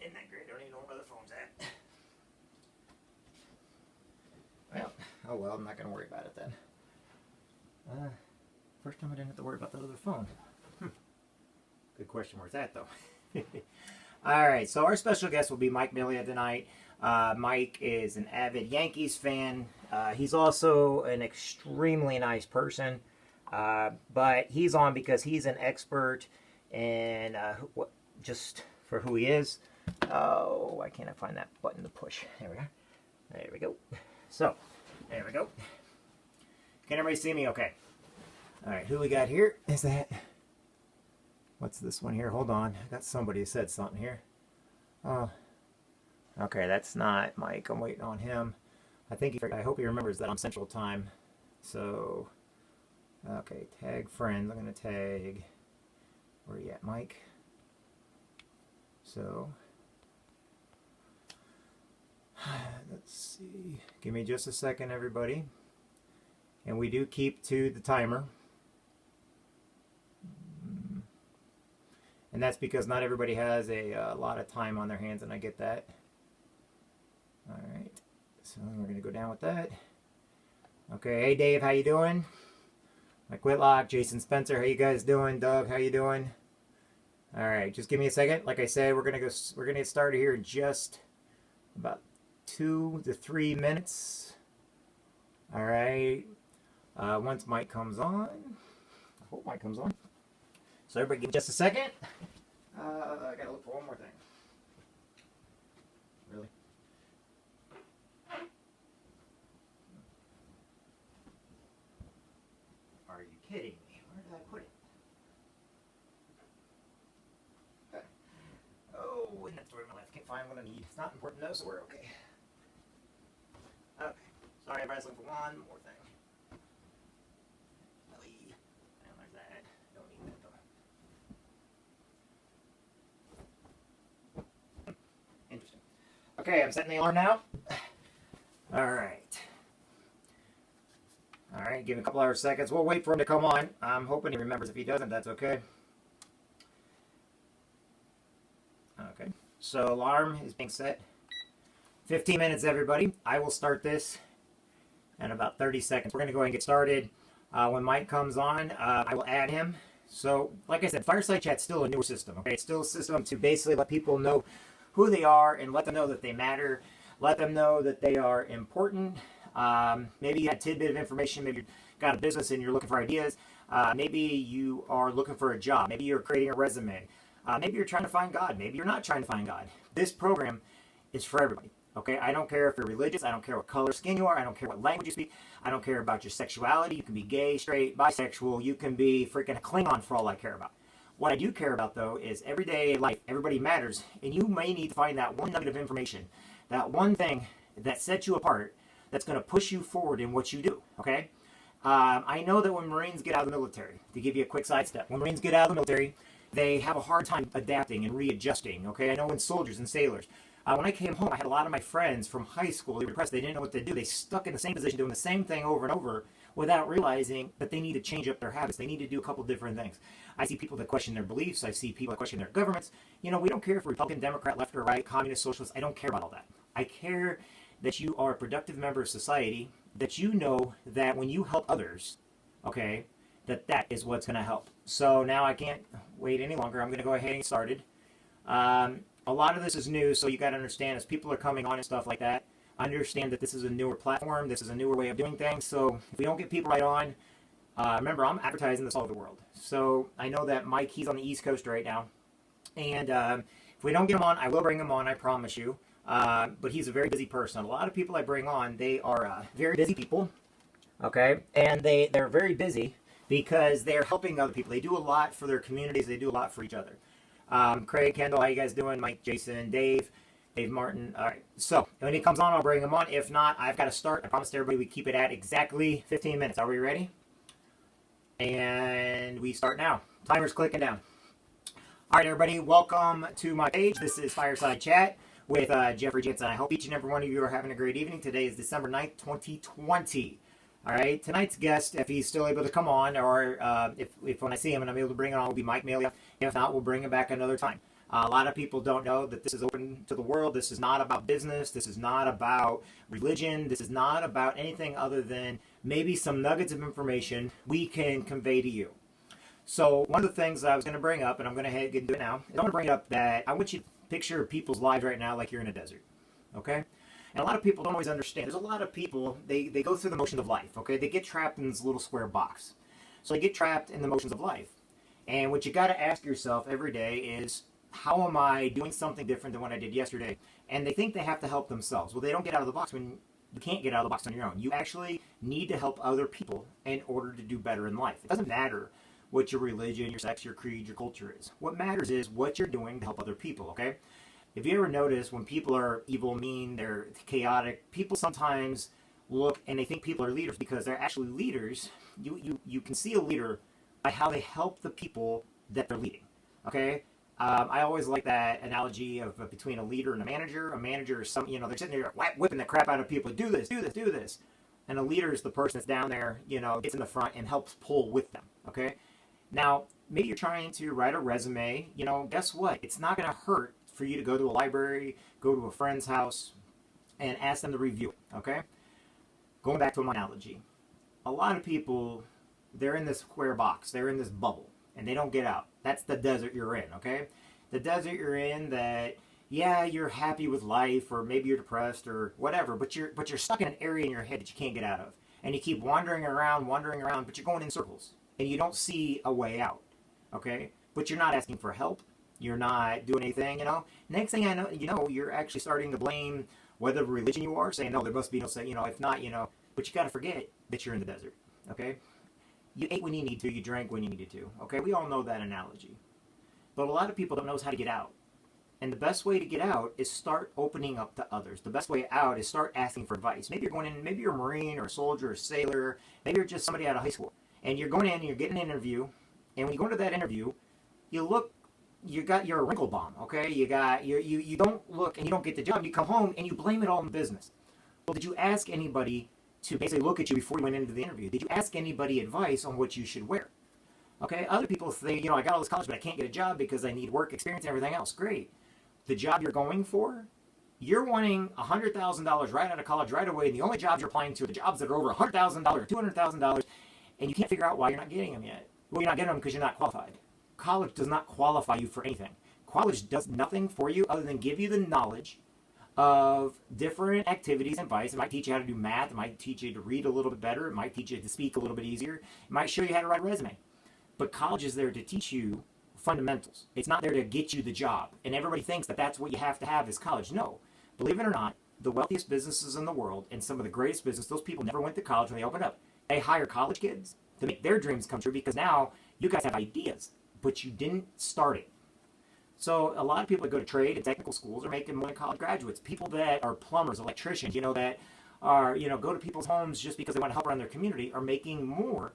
Isn't that great? I don't even know where the phone's at. Well, oh well, I'm not going to worry about it then. First time I didn't have to worry about that other phone. Good question, where's that though? Alright, so our special guest will be Mike Malia tonight. Mike is an avid Yankees fan. He's also an extremely nice person. But he's on because he's an expert in just for who he is. Oh, why can't I find that button to push? There we go. There we go. So, there we go. Can everybody see me okay? Alright, who we got here? Is that... What's this one here? Hold on. I got somebody who said something here. Oh. Okay, that's not Mike. I'm waiting on him. I hope he remembers that I'm Central Time. So... Okay, tag friends. I'm going to tag... Where are you at, Mike? So... Let's see. Give me just a second, everybody. And we do keep to the timer. And that's because not everybody has a lot of time on their hands, and I get that. Alright. So we're going to go down with that. Okay, hey Dave, how you doing? Mike Whitlock, Jason Spencer, how you guys doing? Doug, how you doing? Alright, just give me a second. Like I said, we're gonna get started here in just about 2 to 3 minutes. Alright. Once Mike comes on. I hope Mike comes on. So everybody give me just a second. I gotta look for one more thing. Really? Are you kidding me? Where did I put it? Okay. Oh, and that's where my left. Can't find what I need. It's not important though, so we're okay. Okay. Sorry, everybody's looking for one more thing. And there's that. Don't need that though. Interesting. Okay, I'm setting the alarm now. Alright. Alright, give him a couple hours seconds. We'll wait for him to come on. I'm hoping he remembers. If he doesn't, that's okay. Okay. So alarm is being set. 15 minutes, everybody. I will start this in about 30 seconds. We're going to go ahead and get started. When Mike comes on, I will add him. So, like I said, Fireside Chat's still a newer system. Okay, it's still a system to basically let people know who they are and let them know that they matter. Let them know that they are important. Maybe you had a tidbit of information. Maybe you've got a business and you're looking for ideas. Maybe you are looking for a job. Maybe you're creating a resume. Maybe you're trying to find God. Maybe you're not trying to find God. This program is for everybody. Okay, I don't care if you're religious. I don't care what color skin you are. I don't care what language you speak. I don't care about your sexuality. You can be gay, straight, bisexual. You can be freaking a Klingon for all I care about. What I do care about, though, is everyday life. Everybody matters. And you may need to find that one nugget of information, that one thing that sets you apart, that's going to push you forward in what you do. Okay? I know that when Marines get out of the military, to give you a quick sidestep, when Marines get out of the military, they have a hard time adapting and readjusting. Okay? I know when soldiers and sailors. When I came home, I had a lot of my friends from high school. They were depressed. They didn't know what to do. They stuck in the same position doing the same thing over and over without realizing that they need to change up their habits. They need to do a couple different things. I see people that question their beliefs. I see people that question their governments. You know, we don't care if Republican, Democrat, left or right, communist, socialist. I don't care about all that. I care that you are a productive member of society, that you know that when you help others, okay, that is what's going to help. So now I can't wait any longer. I'm going to go ahead and get started. A lot of this is new, so you got to understand as people are coming on and stuff like that, understand that this is a newer platform, this is a newer way of doing things. So if we don't get people right on, remember I'm advertising this all over the world. So I know that Mike, he's on the East Coast right now, and if we don't get him on, I will bring him on, I promise you. But he's a very busy person. A lot of people I bring on, they are very busy people, okay, and they're very busy because they're helping other people. They do a lot for their communities. They do a lot for each other. Craig, Kendall, how you guys doing? Mike, Jason, Dave Martin. All right. So when he comes on, I'll bring him on. If not, I've got to start. I promised everybody we keep it at exactly 15 minutes. Are we ready? And we start now. Timer's clicking down. All right, everybody. Welcome to my page. This is Fireside Chat with Jeffrey Jansen. I hope each and every one of you are having a great evening. Today is December 9th, 2020. All right, tonight's guest, if he's still able to come on, or if when I see him and I'm able to bring him on, will be Mike Malia. If not, we'll bring him back another time. A lot of people don't know that this is open to the world. This is not about business. This is not about religion. This is not about anything other than maybe some nuggets of information we can convey to you. So one of the things that I was going to bring up, and I'm going to get into it now, is I want to bring up that I want you to picture people's lives right now like you're in a desert, okay? And a lot of people don't always understand. There's a lot of people, they go through the motions of life, okay? They get trapped in this little square box. So they get trapped in the motions of life. And what you got to ask yourself every day is, how am I doing something different than what I did yesterday? And they think they have to help themselves. Well, they don't get out of the box when you can't get out of the box on your own. You actually need to help other people in order to do better in life. It doesn't matter what your religion, your sex, your creed, your culture is. What matters is what you're doing to help other people, okay? If you ever notice when people are evil, mean, they're chaotic, people sometimes look and they think people are leaders because they're actually leaders. You can see a leader by how they help the people that they're leading, okay? I always like that analogy of between a leader and a manager. A manager is they're sitting there whipping the crap out of people. Do this, do this, do this. And a leader is the person that's down there, gets in the front and helps pull with them, okay? Now, maybe you're trying to write a resume. Guess what? It's not going to hurt for you to go to a library, go to a friend's house, and ask them to review it, okay? Going back to my analogy. A lot of people, they're in this square box. They're in this bubble, and they don't get out. That's the desert you're in, okay? The desert you're in that, yeah, you're happy with life, or maybe you're depressed, or whatever, but you're stuck in an area in your head that you can't get out of. And you keep wandering around, but you're going in circles. And you don't see a way out, okay? But you're not asking for help. You're not doing anything, Next thing I know, you're actually starting to blame whether religion you are, saying, no, there must be no, if not, but you got to forget that you're in the desert, okay? You ate when you need to, you drank when you needed to, okay? We all know that analogy. But a lot of people don't know how to get out. And the best way to get out is start opening up to others. The best way out is start asking for advice. Maybe you're going in, maybe you're a Marine or a soldier or a sailor, maybe you're just somebody out of high school. And you're going in and you're getting an interview, and when you go into that interview, you're a wrinkle bomb, okay? You don't look and you don't get the job. You come home and you blame it all on business. Well, did you ask anybody to basically look at you before you went into the interview? Did you ask anybody advice on what you should wear? Okay, other people say, I got all this college, but I can't get a job because I need work experience and everything else. Great. The job you're going for, you're wanting $100,000 right out of college right away, and the only jobs you're applying to are the jobs that are over $100,000 or $200,000, and you can't figure out why you're not getting them yet. Well, you're not getting them because you're not qualified. College does not qualify you for anything. College does nothing for you other than give you the knowledge of different activities and advice. It might teach you how to do math. It might teach you to read a little bit better. It might teach you to speak a little bit easier. It might show you how to write a resume. But college is there to teach you fundamentals. It's not there to get you the job. And everybody thinks that that's what you have to have is college. No. Believe it or not, the wealthiest businesses in the world and some of the greatest business, those people never went to college when they opened up. They hire college kids to make their dreams come true because now you guys have ideas, but you didn't start it. So a lot of people that go to trade and technical schools are making more than college graduates. People that are plumbers, electricians, that are, go to people's homes just because they want to help around their community are making more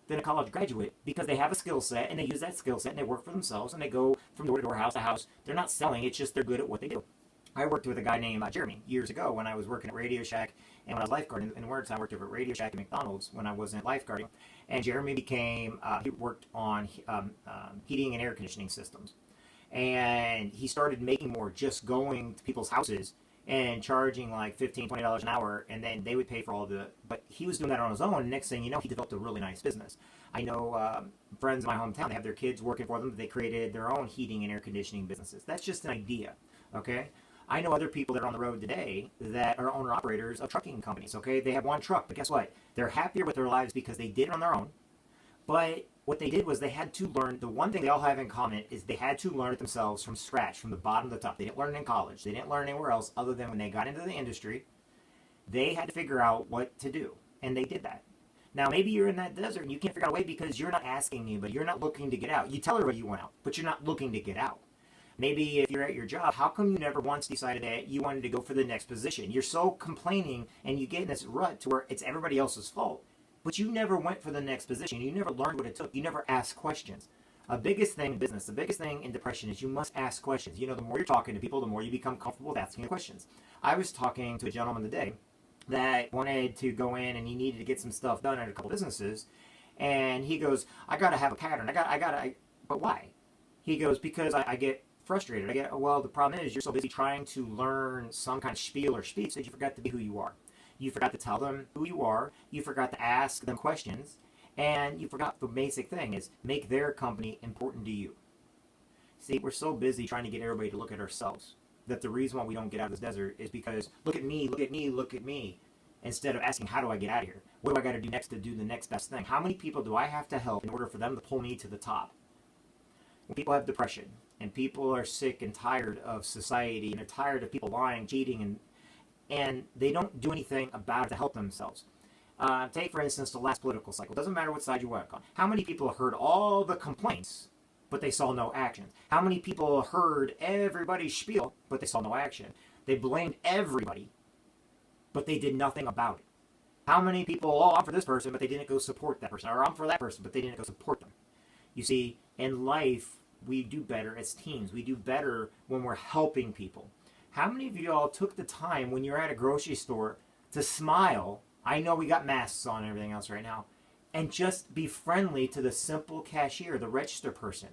than a college graduate because they have a skill set and they use that skill set and they work for themselves and they go from door to door, house to house. They're not selling, it's just they're good at what they do. I worked with a guy named Jeremy years ago when I was working at Radio Shack and when I was lifeguarding. In words, I worked over at Radio Shack and McDonald's when I wasn't lifeguarding. And Jeremy he worked on heating and air conditioning systems. And he started making more just going to people's houses and charging like $15, $20 an hour, and then they would pay for all but he was doing that on his own, and next thing you know, he developed a really nice business. I know friends in my hometown, they have their kids working for them, they created their own heating and air conditioning businesses. That's just an idea, okay? I know other people that are on the road today that are owner-operators of trucking companies, okay? They have one truck, but guess what? They're happier with their lives because they did it on their own, but what they did was they had to learn, the one thing they all have in common is they had to learn it themselves from scratch, from the bottom to the top. They didn't learn it in college. They didn't learn anywhere else other than when they got into the industry. They had to figure out what to do, and they did that. Now, maybe you're in that desert and you can't figure out a way because you're not asking anybody. You're not looking to get out. You tell everybody you want out, but you're not looking to get out. Maybe if you're at your job, how come you never once decided that you wanted to go for the next position? You're so complaining and you get in this rut to where it's everybody else's fault. But you never went for the next position. You never learned what it took. You never asked questions. A biggest thing in business, the biggest thing in depression is you must ask questions. The more you're talking to people, the more you become comfortable with asking questions. I was talking to a gentleman today that wanted to go in and he needed to get some stuff done at a couple businesses. And he goes, I got to have a pattern. But why? He goes, because I get frustrated. I get, well, the problem is you're so busy trying to learn some kind of spiel or speech that you forgot to be who you are. You forgot to tell them who you are. You forgot to ask them questions. And you forgot the basic thing is make their company important to you. See, we're so busy trying to get everybody to look at ourselves that the reason why we don't get out of this desert is because look at me, look at me, look at me. Instead of asking, how do I get out of here? What do I got to do next to do the next best thing? How many people do I have to help in order for them to pull me to the top? When people have depression and people are sick and tired of society and they're tired of people lying, cheating, and they don't do anything about it to help themselves. Take, for instance, the last political cycle. Doesn't matter what side you work on. How many people heard all the complaints, but they saw no action? How many people heard everybody's spiel, but they saw no action? They blamed everybody, but they did nothing about it. How many people, oh, I'm for this person, but they didn't go support that person, or I'm for that person, but they didn't go support them? You see, in life, we do better as teams. We do better when we're helping people. How many of you all took the time when you're at a grocery store to smile? I know we got masks on and everything else right now, and just be friendly to the simple cashier, the register person.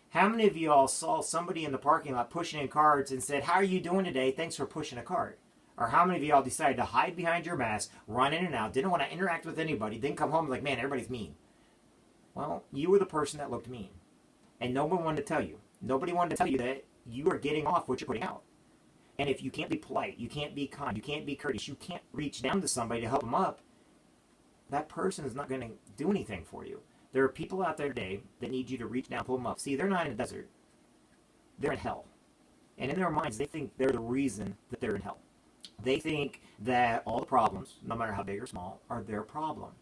How many of you all saw somebody in the parking lot pushing in cards and said, how are you doing today? Thanks for pushing a card. Or how many of y'all decided to hide behind your mask, run in and out, didn't want to interact with anybody, then come home like, man, everybody's mean. Well, you were the person that looked mean. And no one wanted to tell you. Nobody wanted to tell you that you are getting off what you're putting out. And if you can't be polite, you can't be kind, you can't be courteous, you can't reach down to somebody to help them up, that person is not going to do anything for you. There are people out there today that need you to reach down, pull them up. See, they're not in a desert. They're in hell. And in their minds, they think they're the reason that they're in hell. They think that all the problems, no matter how big or small, are their problem.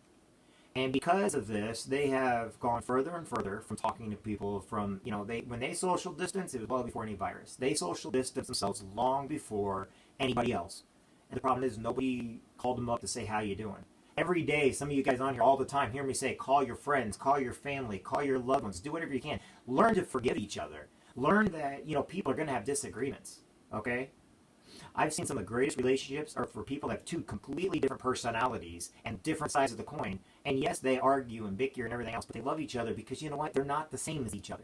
And because of this, they have gone further and further from talking to people from, when they social distance, it was well before any virus. They social distance themselves long before anybody else. And the problem is nobody called them up to say, how you doing? Every day, some of you guys on here all the time hear me say, call your friends, call your family, call your loved ones, do whatever you can. Learn to forgive each other. Learn that, people are going to have disagreements, okay? I've seen some of the greatest relationships are for people that have two completely different personalities and different sides of the coin. And yes, they argue and bicker and everything else, but they love each other because you know what? They're not the same as each other.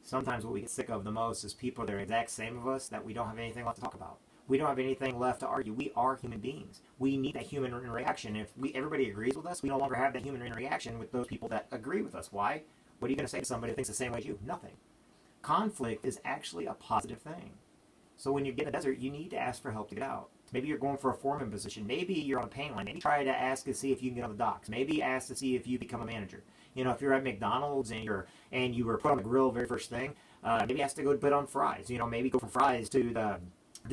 Sometimes what we get sick of the most is people that are the exact same of us that we don't have anything left to talk about. We don't have anything left to argue. We are human beings. We need that human interaction. If everybody agrees with us, we no longer have that human interaction with those people that agree with us. Why? What are you going to say to somebody that thinks the same way as you? Nothing. Conflict is actually a positive thing. So when you get in the desert, you need to ask for help to get out. Maybe you're going for a foreman position. Maybe you're on a paint line. Maybe try to ask to see if you can get on the docks. Maybe ask to see if you become a manager. If you're at McDonald's and you were put on the grill very first thing, maybe ask to go put on fries. Maybe go from fries to the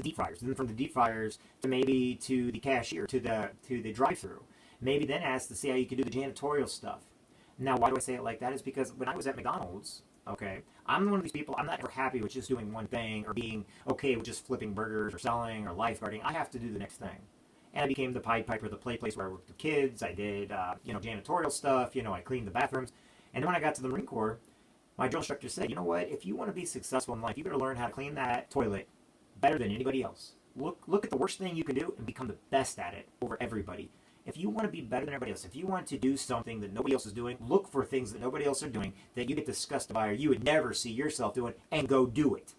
deep fryers. Then from the deep fryers to maybe to the cashier, to the drive-through. Maybe then ask to see how you can do the janitorial stuff. Now, why do I say it like that? Is because when I was at McDonald's, okay, I'm one of these people, I'm not ever happy with just doing one thing or being okay with just flipping burgers or selling or lifeguarding. I have to do the next thing. And I became the Pied Piper, the play place where I worked with kids. I did, janitorial stuff. I cleaned the bathrooms. And then when I got to the Marine Corps, my drill instructor said, you know what, if you want to be successful in life, you better learn how to clean that toilet better than anybody else. Look at the worst thing you can do and become the best at it over everybody. If you want to be better than everybody else, if you want to do something that nobody else is doing, look for things that nobody else are doing that you get disgusted by or you would never see yourself doing, and go do it.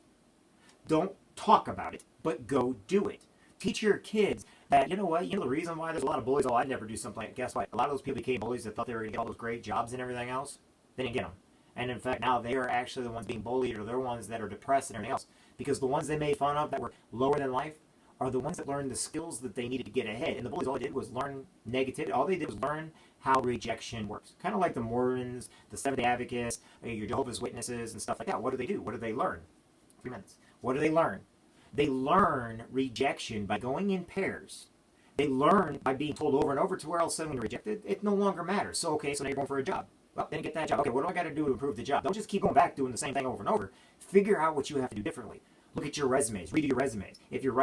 Don't talk about it, but go do it. Teach your kids that, the reason why there's a lot of bullies, I'd never do something like, guess what? A lot of those people became bullies that thought they were going to get all those great jobs and everything else. They didn't get them. And in fact, now they are actually the ones being bullied, or they're the ones that are depressed and everything else. Because the ones they made fun of that were lower than life are the ones that learned the skills that they needed to get ahead. And the bullies, all they did was learn negativity. All they did was learn how rejection works. Kind of like the Mormons, the Seventh-day Advocates, your Jehovah's Witnesses, and stuff like that. What do they do? What do they learn? 3 minutes. What do they learn? They learn rejection by going in pairs. They learn by being told over and over to where else when you're rejected, it no longer matters. So, okay, so now you're going for a job. Well, didn't get that job. Okay, what do I got to do to improve the job? Don't just keep going back doing the same thing over and over. Figure out what you have to do differently. Look at your resumes. Read your resumes. If you're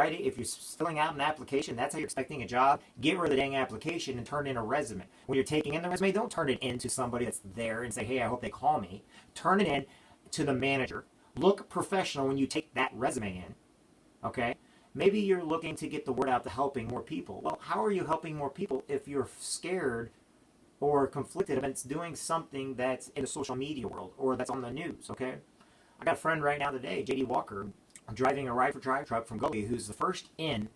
filling out an application, that's how you're expecting a job. Get rid of the dang application and turn in a resume. When you're taking in the resume, don't turn it in to somebody that's there and say, hey, I hope they call me. Turn it in to the manager. Look professional when you take that resume in. Okay? Maybe you're looking to get the word out to helping more people. Well, how are you helping more people if you're scared or conflicted against doing something that's in the social media world or that's on the news, okay? I got a friend right now today, J.D. Walker, driving a Ride for Drive truck from Gully, who's the first in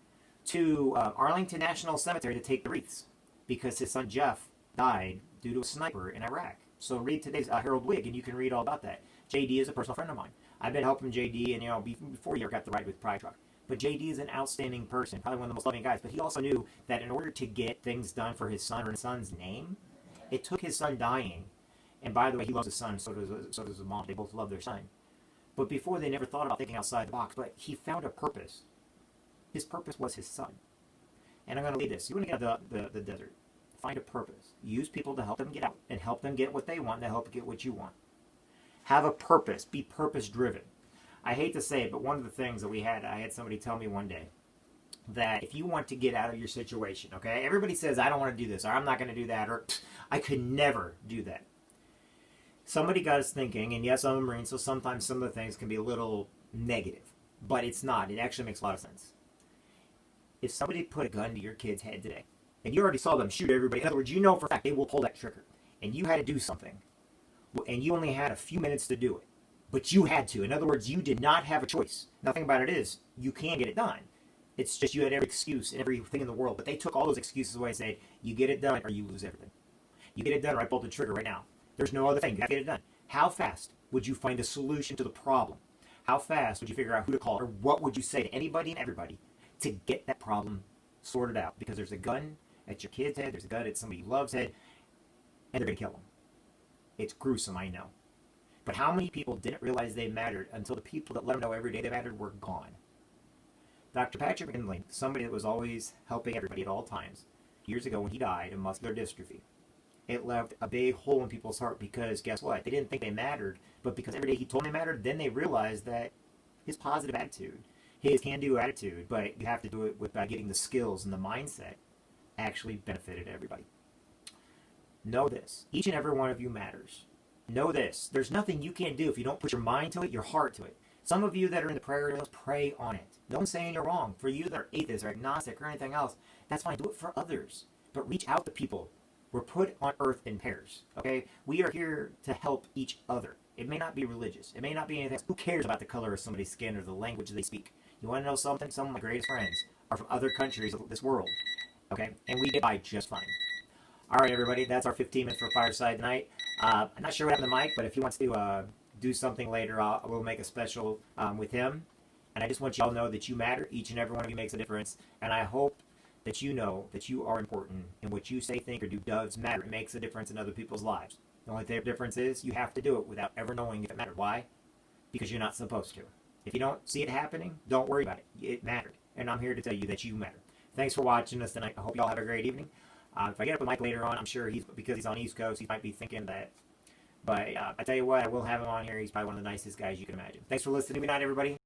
to Arlington National Cemetery to take the wreaths because his son Jeff died due to a sniper in Iraq. So read today's Harold Wig, and you can read all about that. JD is a personal friend of mine. I've been helping JD, and before he ever got the ride with Pride Truck. But JD is an outstanding person, probably one of the most loving guys. But he also knew that in order to get things done for his son or his son's name, it took his son dying. And by the way, he loves his son, so does his mom. They both love their son. But before, they never thought about thinking outside the box. But he found a purpose. His purpose was his son. And I'm going to lead this. You want to get out of the desert. Find a purpose. Use people to help them get out and help them get what they want and to help get what you want. Have a purpose. Be purpose-driven. I hate to say it, but one of the things that I had somebody tell me one day that if you want to get out of your situation, okay, everybody says, I don't want to do this, or I'm not going to do that, or I could never do that. Somebody got us thinking, and yes, I'm a Marine, so sometimes some of the things can be a little negative, but it's not. It actually makes a lot of sense. If somebody put a gun to your kid's head today, and you already saw them shoot everybody, in other words, you know for a fact they will pull that trigger, and you had to do something, and you only had a few minutes to do it, but you had to. In other words, you did not have a choice. Nothing about it is, you can get it done. It's just you had every excuse and everything in the world, but they took all those excuses away and said, you get it done or you lose everything. You get it done or I pull the trigger right now. There's no other thing. You have to get it done. How fast would you find a solution to the problem? How fast would you figure out who to call, or what would you say to anybody and everybody to get that problem sorted out? Because there's a gun at your kid's head, there's a gun at somebody you love's head, and they're going to kill them. It's gruesome, I know. But how many people didn't realize they mattered until the people that let them know every day they mattered were gone? Dr. Patrick McKinley, somebody that was always helping everybody at all times, years ago when he died of muscular dystrophy, it left a big hole in people's heart because guess what? They didn't think they mattered, but because every day he told them they mattered, then they realized that his positive attitude, his can-do attitude, but you have to do it by getting the skills and the mindset, actually benefited everybody. Know this. Each and every one of you matters. Know this. There's nothing you can't do if you don't put your mind to it, your heart to it. Some of you that are in the prayer hills, pray on it. No one's saying you're wrong. For you that are atheists or agnostic or anything else, that's fine. Do it for others. But reach out to people. We're put on earth in pairs. Okay? We are here to help each other. It may not be religious. It may not be anything else. Who cares about the color of somebody's skin or the language they speak? You want to know something? Some of my greatest friends are from other countries of this world. Okay? And we get by just fine. All right, everybody. That's our 15 minutes for Fireside tonight. I'm not sure what happened to Mike, but if he wants to do something later, we'll make a special with him. And I just want you all to know that you matter. Each and every one of you makes a difference. And I hope that you know that you are important. And what you say, think, or do does matter. It makes a difference in other people's lives. The only difference is you have to do it without ever knowing if it mattered. Why? Because you're not supposed to. If you don't see it happening, don't worry about it. It mattered. And I'm here to tell you that you matter. Thanks for watching us tonight. I hope you all have a great evening. If I get up with Mike later on, I'm sure because he's on the East Coast, he might be thinking that. But I tell you what, I will have him on here. He's probably one of the nicest guys you can imagine. Thanks for listening. Good night, everybody.